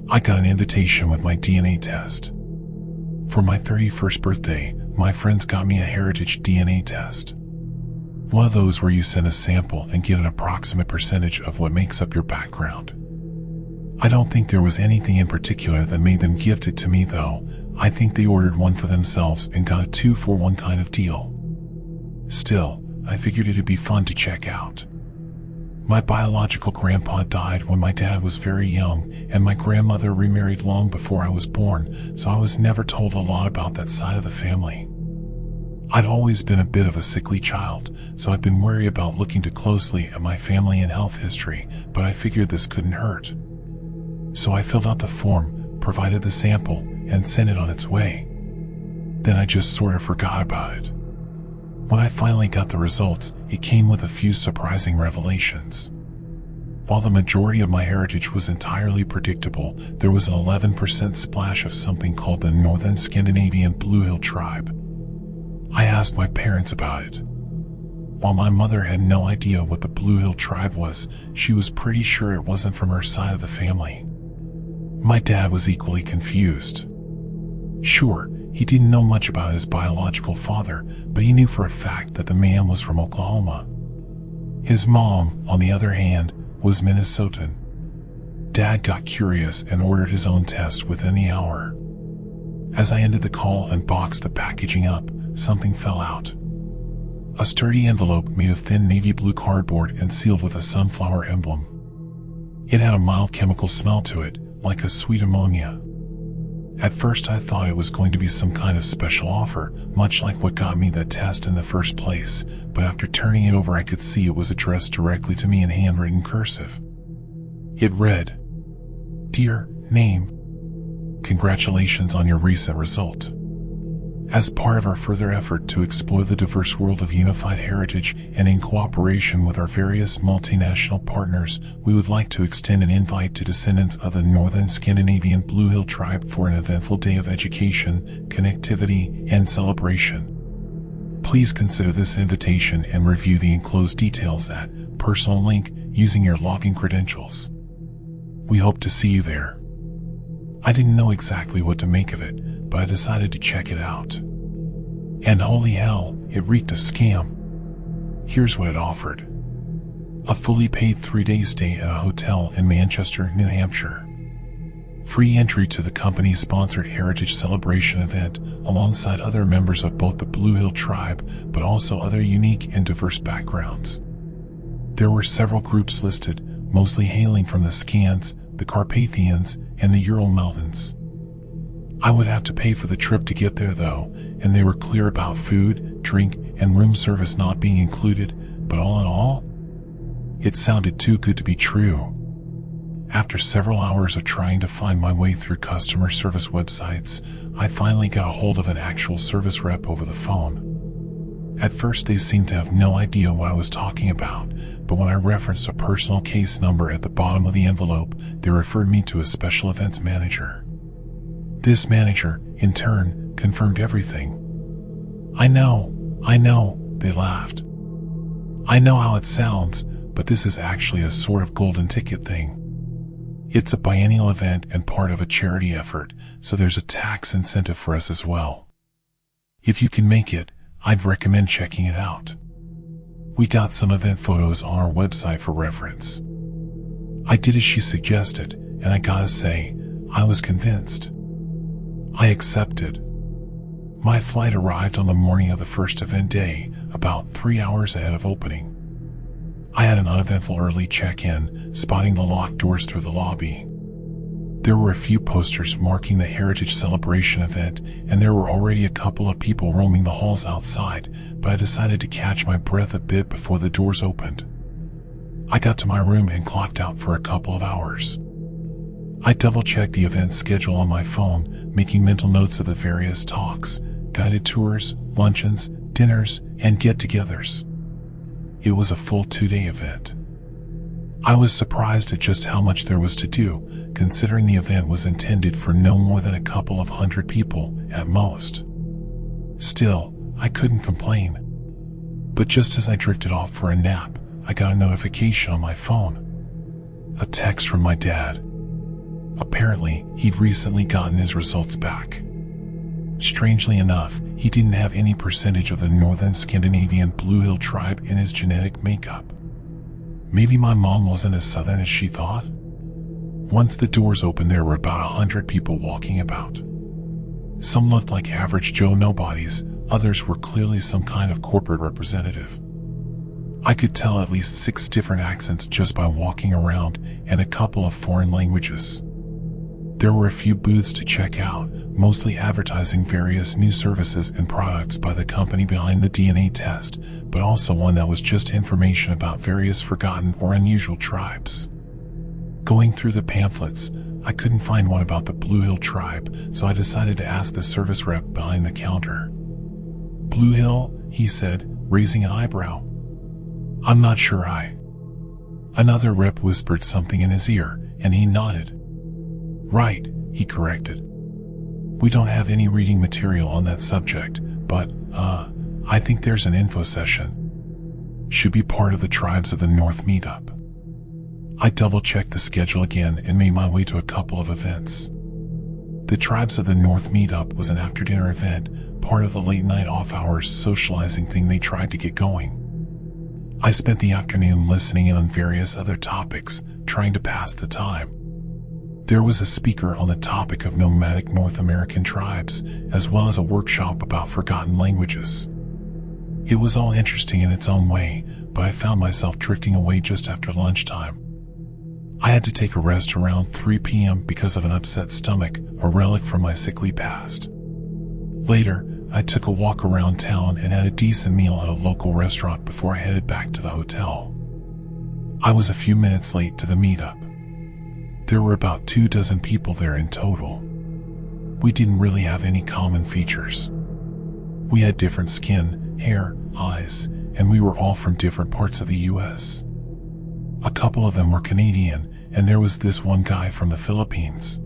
I got an invitation with my DNA test. For my 31st birthday, my friends got me a heritage DNA test. One of those where you send a sample and get an approximate percentage of what makes up your background. I don't think there was anything in particular that made them gift it to me though. I think they ordered one for themselves and got a 2-for-1 kind of deal. Still, I figured it'd be fun to check out. My biological grandpa died when my dad was very young, and my grandmother remarried long before I was born, so I was never told a lot about that side of the family. I'd always been a bit of a sickly child, so I'd been wary about looking too closely at my family and health history, but I figured this couldn't hurt. So I filled out the form, provided the sample, and sent it on its way. Then I just sort of forgot about it. When I finally got the results, it came with a few surprising revelations. While the majority of my heritage was entirely predictable, there was an 11% splash of something called the Northern Scandinavian Blue Hill tribe. I asked my parents about it. While my mother had no idea what the Blue Hill tribe was, she was pretty sure it wasn't from her side of the family. My dad was equally confused. Sure, he didn't know much about his biological father, but he knew for a fact that the man was from Oklahoma. His mom, on the other hand, was Minnesotan. Dad got curious and ordered his own test within the hour. As I ended the call and boxed the packaging up, something fell out. A sturdy envelope made of thin navy blue cardboard and sealed with a sunflower emblem. It had a mild chemical smell to it, like a sweet ammonia. At first I thought it was going to be some kind of special offer, much like what got me that test in the first place, but after turning it over I could see it was addressed directly to me in handwritten cursive. It read, "Dear name, congratulations on your recent result. As part of our further effort to explore the diverse world of unified heritage and in cooperation with our various multinational partners, we would like to extend an invite to descendants of the Northern Scandinavian Blue Hill tribe for an eventful day of education, connectivity, and celebration. Please consider this invitation and review the enclosed details at personal link using your login credentials. We hope to see you there." I didn't know exactly what to make of it, but I decided to check it out. And holy hell, it reeked of scam. Here's what it offered. A fully paid 3-day stay at a hotel in Manchester, New Hampshire. Free entry to the company-sponsored Heritage Celebration event alongside other members of both the Blue Hill tribe, but also other unique and diverse backgrounds. There were several groups listed, mostly hailing from the Scans, the Carpathians, and the Ural Mountains. I would have to pay for the trip to get there though, and they were clear about food, drink, and room service not being included, but all in all, it sounded too good to be true. After several hours of trying to find my way through customer service websites, I finally got a hold of an actual service rep over the phone. At first they seemed to have no idea what I was talking about, but when I referenced a personal case number at the bottom of the envelope, they referred me to a special events manager. This manager, in turn, confirmed everything. I know, they laughed. I know how it sounds, but this is actually a sort of golden ticket thing. It's a biennial event and part of a charity effort, so there's a tax incentive for us as well. If you can make it, I'd recommend checking it out. We got some event photos on our website for reference. I did as she suggested, and I gotta say, I was convinced. I accepted. My flight arrived on the morning of the first event day, about 3 hours ahead of opening. I had an uneventful early check-in, spotting the locked doors through the lobby. There were a few posters marking the Heritage Celebration event, and there were already a couple of people roaming the halls outside, but I decided to catch my breath a bit before the doors opened. I got to my room and clocked out for a couple of hours. I double-checked the event schedule on my phone, making mental notes of the various talks, guided tours, luncheons, dinners, and get-togethers. It was a full 2-day event. I was surprised at just how much there was to do, considering the event was intended for no more than a couple of hundred people at most. Still, I couldn't complain. But just as I drifted off for a nap, I got a notification on my phone. A text from my dad, Apparently, he'd recently gotten his results back. Strangely enough, he didn't have any percentage of the Northern Scandinavian Blue Hill tribe in his genetic makeup. Maybe my mom wasn't as southern as she thought? Once the doors opened, there were about 100 people walking about. Some looked like average Joe nobodies, others were clearly some kind of corporate representative. I could tell at least 6 different accents just by walking around, and a couple of foreign languages. There were a few booths to check out, mostly advertising various new services and products by the company behind the DNA test, but also one that was just information about various forgotten or unusual tribes. Going through the pamphlets, I couldn't find one about the Blue Hill tribe, so I decided to ask the service rep behind the counter. "Blue Hill?" he said, raising an eyebrow. "I'm not sure." Another rep whispered something in his ear, and he nodded. "Right," he corrected. "We don't have any reading material on that subject, but, I think there's an info session. Should be part of the Tribes of the North meetup." I double-checked the schedule again and made my way to a couple of events. The Tribes of the North meetup was an after-dinner event, part of the late-night off-hours socializing thing they tried to get going. I spent the afternoon listening in on various other topics, trying to pass the time. There was a speaker on the topic of nomadic North American tribes, as well as a workshop about forgotten languages. It was all interesting in its own way, but I found myself drifting away just after lunchtime. I had to take a rest around 3 p.m. because of an upset stomach, a relic from my sickly past. Later, I took a walk around town and had a decent meal at a local restaurant before I headed back to the hotel. I was a few minutes late to the meetup. There were about 24 people there in total. We didn't really have any common features. We had different skin, hair, eyes, and we were all from different parts of the US. A couple of them were Canadian, and there was this one guy from the Philippines.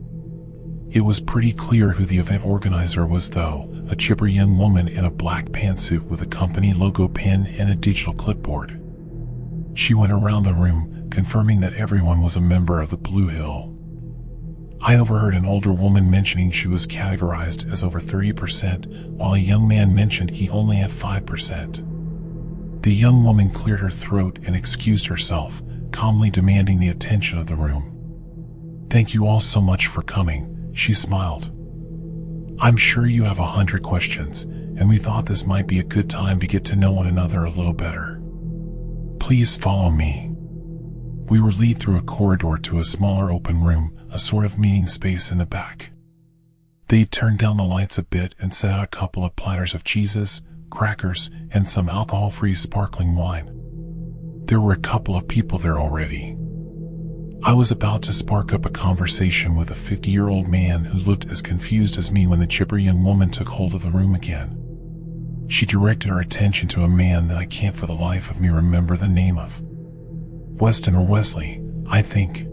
It was pretty clear who the event organizer was though, a chipper young woman in a black pantsuit with a company logo pin and a digital clipboard. She went around the room, confirming that everyone was a member of the Blue Hill. I overheard an older woman mentioning she was categorized as over 30%, while a young man mentioned he only had 5%. The young woman cleared her throat and excused herself, calmly demanding the attention of the room. "Thank you all so much for coming," she smiled. "I'm sure you have 100 questions, and we thought this might be a good time to get to know one another a little better. Please follow me." We were led through a corridor to a smaller open room, a sort of meeting space in the back. They turned down the lights a bit and set out a couple of platters of cheeses, crackers, and some alcohol-free sparkling wine. There were a couple of people there already. I was about to spark up a conversation with a 50-year-old man who looked as confused as me when the chipper young woman took hold of the room again. She directed our attention to a man that I can't for the life of me remember the name of. Weston or Wesley, I think.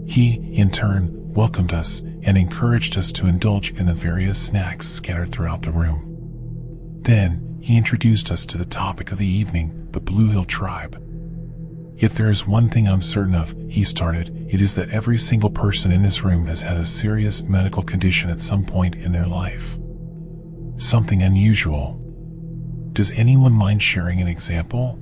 He, in turn, welcomed us and encouraged us to indulge in the various snacks scattered throughout the room. Then, he introduced us to the topic of the evening, the Blue Hill tribe. "If there is one thing I'm certain of," he started, "it is that every single person in this room has had a serious medical condition at some point in their life. Something unusual. Does anyone mind sharing an example?"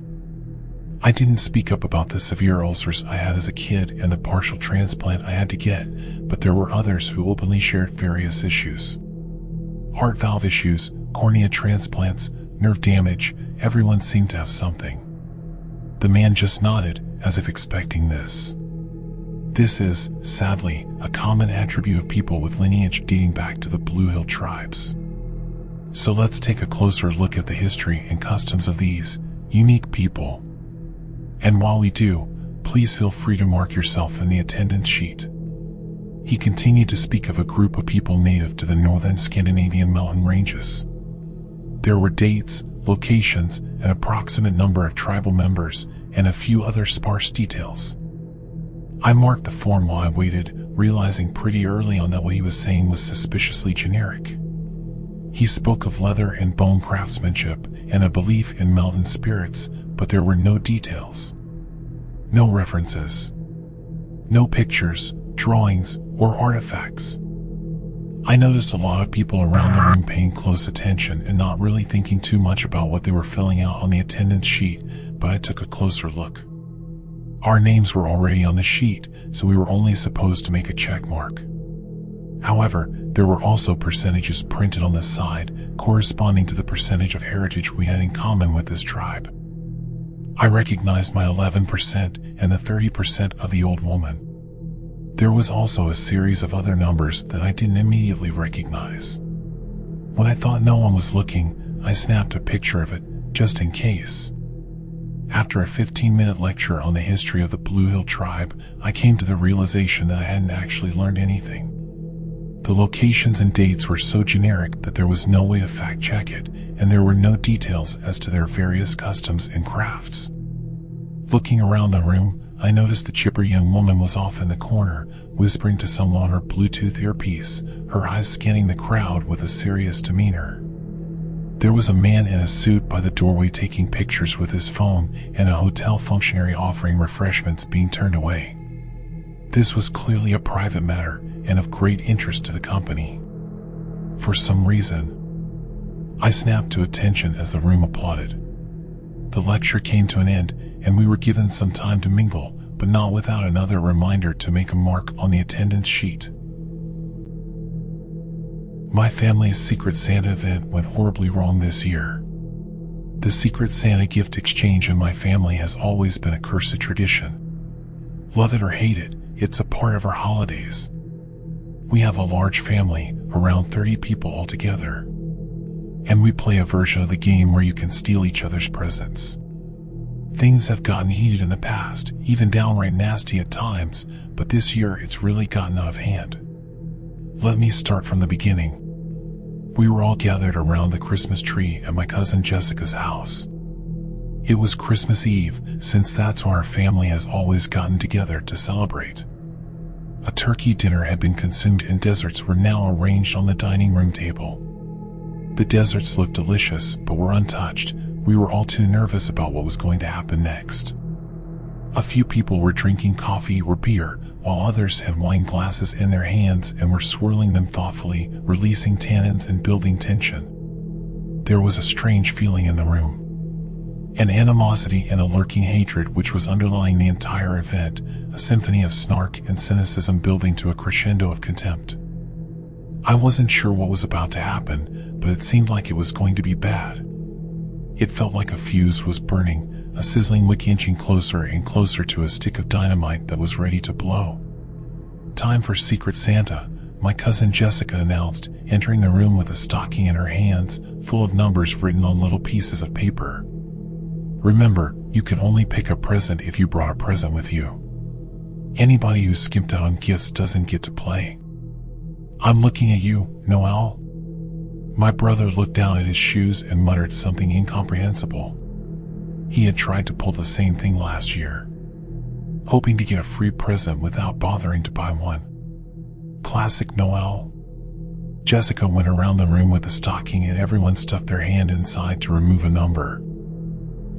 I didn't speak up about the severe ulcers I had as a kid and the partial transplant I had to get, but there were others who openly shared various issues. Heart valve issues, cornea transplants, nerve damage, everyone seemed to have something. The man just nodded, as if expecting this. This is, sadly, a common attribute of people with lineage dating back to the Blue Hill tribes. So let's take a closer look at the history and customs of these unique people. And while we do, please feel free to mark yourself in the attendance sheet. He continued to speak of a group of people native to the northern Scandinavian mountain ranges. There were dates, locations, an approximate number of tribal members, and a few other sparse details. I marked the form while I waited, realizing pretty early on that what he was saying was suspiciously generic. He spoke of leather and bone craftsmanship and a belief in mountain spirits, but there were no details. No references. No pictures, drawings, or artifacts. I noticed a lot of people around the room paying close attention and not really thinking too much about what they were filling out on the attendance sheet, but I took a closer look. Our names were already on the sheet, so we were only supposed to make a check mark. However, there were also percentages printed on the side, corresponding to the percentage of heritage we had in common with this tribe. I recognized my 11% and the 30% of the old woman. There was also a series of other numbers that I didn't immediately recognize. When I thought no one was looking, I snapped a picture of it, just in case. After a 15-minute lecture on the history of the Blue Hill tribe, I came to the realization that I hadn't actually learned anything. The locations and dates were so generic that there was no way to fact-check it, and there were no details as to their various customs and crafts. Looking around the room, I noticed the chipper young woman was off in the corner, whispering to someone on her Bluetooth earpiece, her eyes scanning the crowd with a serious demeanor. There was a man in a suit by the doorway taking pictures with his phone, and a hotel functionary offering refreshments being turned away. This was clearly a private matter and of great interest to the company. For some reason, I snapped to attention as the room applauded. The lecture came to an end, and we were given some time to mingle, but not without another reminder to make a mark on the attendance sheet. My family's Secret Santa event went horribly wrong this year. The Secret Santa gift exchange in my family has always been a cursed tradition. Love it or hate it, it's a part of our holidays. We have a large family, around 30 people altogether. And we play a version of the game where you can steal each other's presents. Things have gotten heated in the past, even downright nasty at times, but this year it's really gotten out of hand. Let me start from the beginning. We were all gathered around the Christmas tree at my cousin Jessica's house. It was Christmas Eve, since that's when our family has always gotten together to celebrate. A turkey dinner had been consumed and desserts were now arranged on the dining room table. The desserts looked delicious, but were untouched. We were all too nervous about what was going to happen next. A few people were drinking coffee or beer, while others had wine glasses in their hands and were swirling them thoughtfully, releasing tannins and building tension. There was a strange feeling in the room. An animosity and a lurking hatred which was underlying the entire event, a symphony of snark and cynicism building to a crescendo of contempt. I wasn't sure what was about to happen, but it seemed like it was going to be bad. It felt like a fuse was burning, a sizzling wick inching closer and closer to a stick of dynamite that was ready to blow. Time for Secret Santa, my cousin Jessica announced, entering the room with a stocking in her hands, full of numbers written on little pieces of paper. Remember, you can only pick a present if you brought a present with you. Anybody who skimped out on gifts doesn't get to play. I'm looking at you, Noel. My brother looked down at his shoes and muttered something incomprehensible. He had tried to pull the same thing last year, hoping to get a free present without bothering to buy one. Classic Noel. Jessica went around the room with the stocking and everyone stuffed their hand inside to remove a number.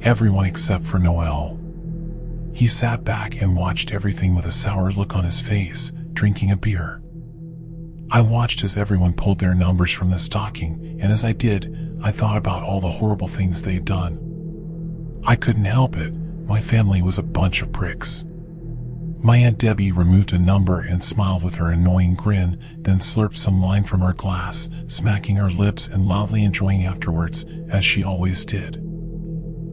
Everyone except for Noel. He sat back and watched everything with a sour look on his face, drinking a beer. I watched as everyone pulled their numbers from the stocking, and as I did, I thought about all the horrible things they'd done. I couldn't help it, my family was a bunch of pricks. My Aunt Debbie removed a number and smiled with her annoying grin, then slurped some wine from her glass, smacking her lips and loudly enjoying afterwards, as she always did.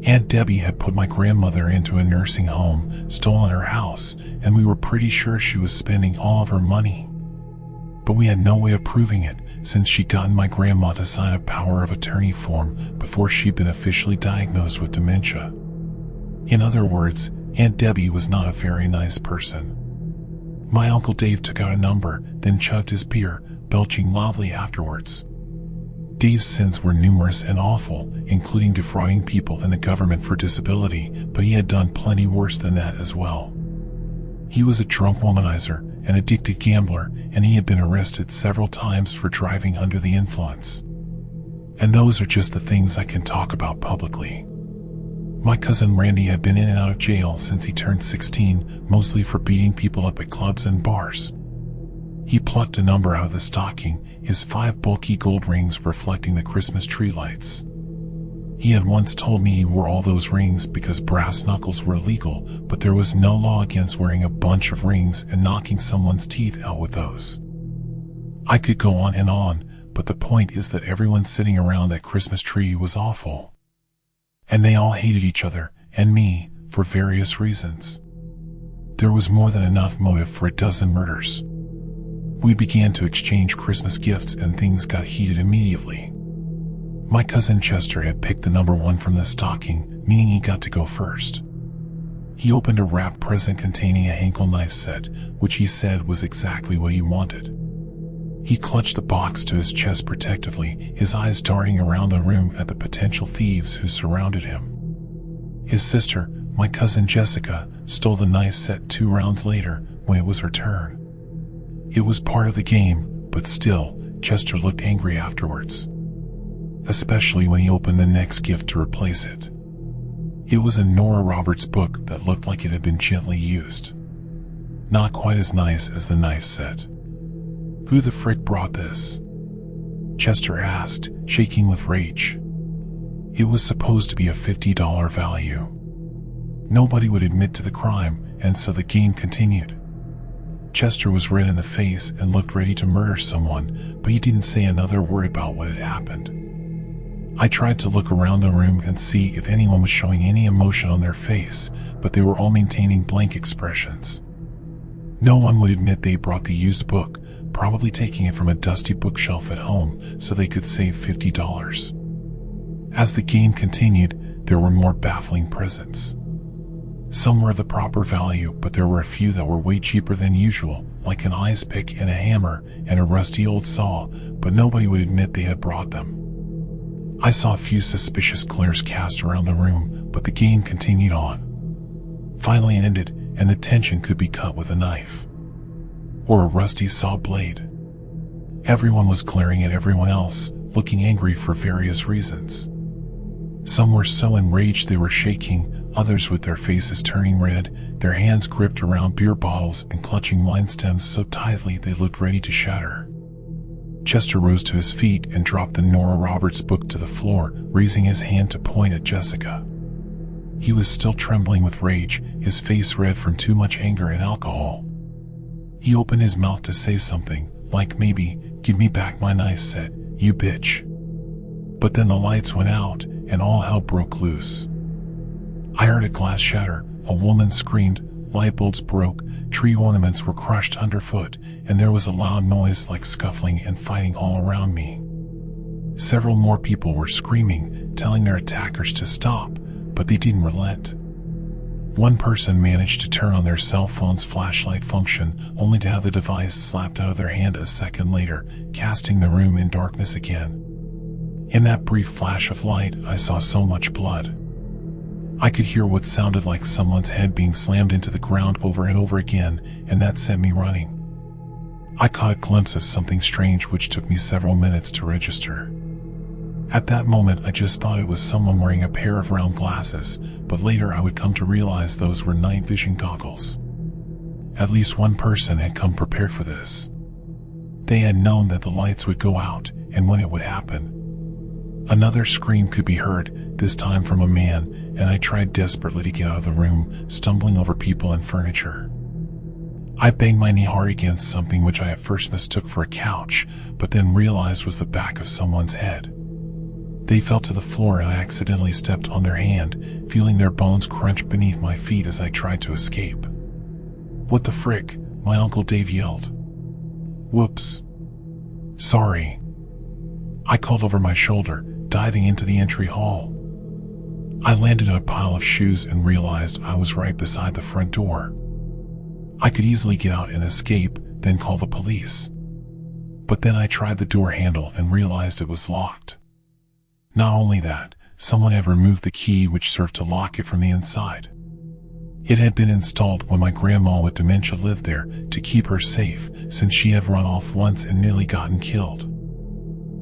Aunt Debbie had put my grandmother into a nursing home, stolen her house, and we were pretty sure she was spending all of her money. But we had no way of proving it, since she'd gotten my grandma to sign a power of attorney form before she'd been officially diagnosed with dementia. In other words, Aunt Debbie was not a very nice person. My Uncle Dave took out a number, then chugged his beer, belching loudly afterwards. Dave's sins were numerous and awful, including defrauding people and the government for disability, but he had done plenty worse than that as well. He was a drunk womanizer, an addicted gambler, and he had been arrested several times for driving under the influence. And those are just the things I can talk about publicly. My cousin Randy had been in and out of jail since he turned 16, mostly for beating people up at clubs and bars. He plucked a number out of the stocking, his 5 bulky gold rings reflecting the Christmas tree lights. He had once told me he wore all those rings because brass knuckles were illegal, but there was no law against wearing a bunch of rings and knocking someone's teeth out with those. I could go on, but the point is that everyone sitting around that Christmas tree was awful. And they all hated each other, and me, for various reasons. There was more than enough motive for a dozen murders. We began to exchange Christmas gifts and things got heated immediately. My cousin Chester had picked the number 1 from the stocking, meaning he got to go first. He opened a wrapped present containing a Henkel knife set, which he said was exactly what he wanted. He clutched the box to his chest protectively, his eyes darting around the room at the potential thieves who surrounded him. His sister, my cousin Jessica, stole the knife set 2 rounds later when it was her turn. It was part of the game, but still, Chester looked angry afterwards. Especially when he opened the next gift to replace it. It was a Nora Roberts book that looked like it had been gently used. Not quite as nice as the knife set. Who the frick brought this? Chester asked, shaking with rage. It was supposed to be a $50 value. Nobody would admit to the crime, and so the game continued. Chester was red in the face and looked ready to murder someone, but he didn't say another word about what had happened. I tried to look around the room and see if anyone was showing any emotion on their face, but they were all maintaining blank expressions. No one would admit they brought the used book, probably taking it from a dusty bookshelf at home so they could save $50. As the game continued, there were more baffling presents. Some were the proper value, but there were a few that were way cheaper than usual, like an ice pick and a hammer and a rusty old saw, but nobody would admit they had brought them. I saw a few suspicious glares cast around the room, but the game continued on. Finally ended, and the tension could be cut with a knife. Or a rusty saw blade. Everyone was glaring at everyone else, looking angry for various reasons. Some were so enraged they were shaking, others with their faces turning red, their hands gripped around beer bottles and clutching wine stems so tightly they looked ready to shatter. Chester rose to his feet and dropped the Nora Roberts book to the floor, raising his hand to point at Jessica. He was still trembling with rage, his face red from too much anger and alcohol. He opened his mouth to say something, like maybe, "Give me back my knife set, you bitch." But then the lights went out, and all hell broke loose. I heard a glass shatter, a woman screamed, light bulbs broke, tree ornaments were crushed underfoot, and there was a loud noise like scuffling and fighting all around me. Several more people were screaming, telling their attackers to stop, but they didn't relent. One person managed to turn on their cell phone's flashlight function, only to have the device slapped out of their hand a second later, casting the room in darkness again. In that brief flash of light, I saw so much blood. I could hear what sounded like someone's head being slammed into the ground over and over again, and that sent me running. I caught a glimpse of something strange which took me several minutes to register. At that moment, I just thought it was someone wearing a pair of round glasses, but later I would come to realize those were night vision goggles. At least one person had come prepared for this. They had known that the lights would go out, and when it would happen. Another scream could be heard, this time from a man, and I tried desperately to get out of the room, stumbling over people and furniture. I banged my knee hard against something which I at first mistook for a couch, but then realized was the back of someone's head. They fell to the floor and I accidentally stepped on their hand, feeling their bones crunch beneath my feet as I tried to escape. "What the frick?" my Uncle Dave yelled. "Whoops. Sorry." I called over my shoulder, diving into the entry hall. I landed on a pile of shoes and realized I was right beside the front door. I could easily get out and escape, then call the police. But then I tried the door handle and realized it was locked. Not only that, someone had removed the key which served to lock it from the inside. It had been installed when my grandma with dementia lived there to keep her safe, since she had run off once and nearly gotten killed.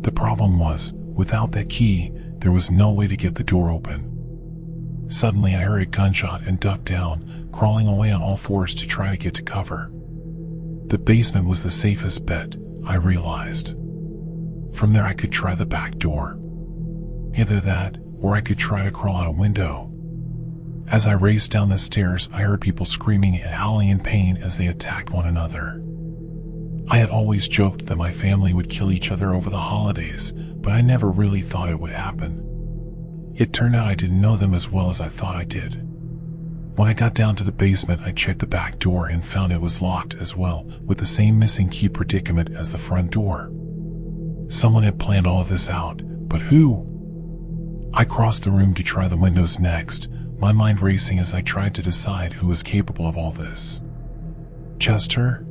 The problem was, without that key, there was no way to get the door open. Suddenly I heard a gunshot and ducked down, crawling away on all fours to try to get to cover. The basement was the safest bet, I realized. From there I could try the back door. Either that, or I could try to crawl out a window. As I raced down the stairs, I heard people screaming and howling in pain as they attacked one another. I had always joked that my family would kill each other over the holidays, but I never really thought it would happen. It turned out I didn't know them as well as I thought I did. When I got down to the basement, I checked the back door and found it was locked as well, with the same missing key predicament as the front door. Someone had planned all of this out, but who? I crossed the room to try the windows next, my mind racing as I tried to decide who was capable of all this. Chester?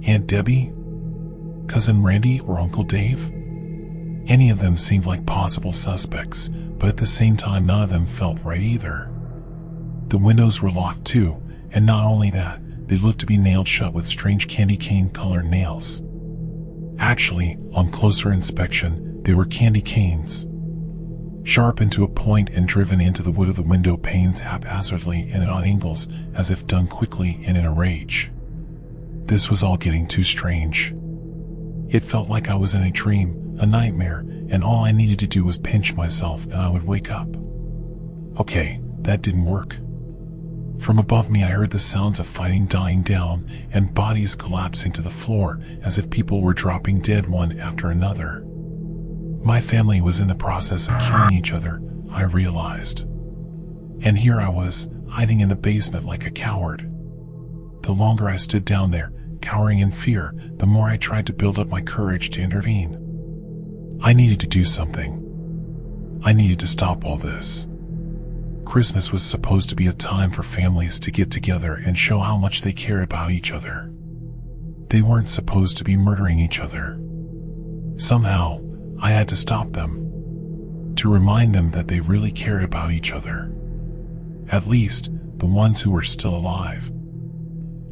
Aunt Debbie? Cousin Randy or Uncle Dave? Any of them seemed like possible suspects, but at the same time none of them felt right either. The windows were locked too, and not only that, they looked to be nailed shut with strange candy cane colored nails. Actually, on closer inspection, they were candy canes. Sharpened to a point and driven into the wood of the window panes haphazardly and at odd angles, as if done quickly and in a rage. This was all getting too strange. It felt like I was in a dream, a nightmare, and all I needed to do was pinch myself and I would wake up. Okay, that didn't work. From above me I heard the sounds of fighting dying down and bodies collapsing to the floor as if people were dropping dead one after another. My family was in the process of killing each other, I realized. And here I was, hiding in the basement like a coward. The longer I stood down there, cowering in fear, the more I tried to build up my courage to intervene. I needed to do something. I needed to stop all this. Christmas was supposed to be a time for families to get together and show how much they cared about each other. They weren't supposed to be murdering each other. Somehow, I had to stop them. To remind them that they really cared about each other. At least, the ones who were still alive.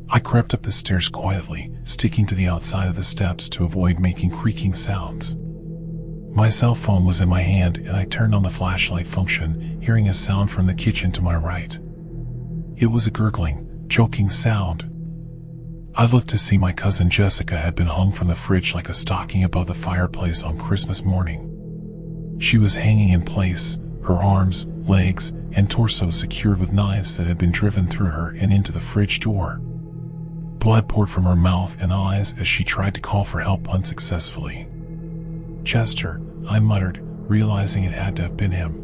I crept up the stairs quietly, sticking to the outside of the steps to avoid making creaking sounds. My cell phone was in my hand and I turned on the flashlight function, hearing a sound from the kitchen to my right. It was a gurgling, choking sound. I looked to see my cousin Jessica had been hung from the fridge like a stocking above the fireplace on Christmas morning. She was hanging in place, her arms, legs, and torso secured with knives that had been driven through her and into the fridge door. Blood poured from her mouth and eyes as she tried to call for help unsuccessfully. Chester, I muttered, realizing it had to have been him.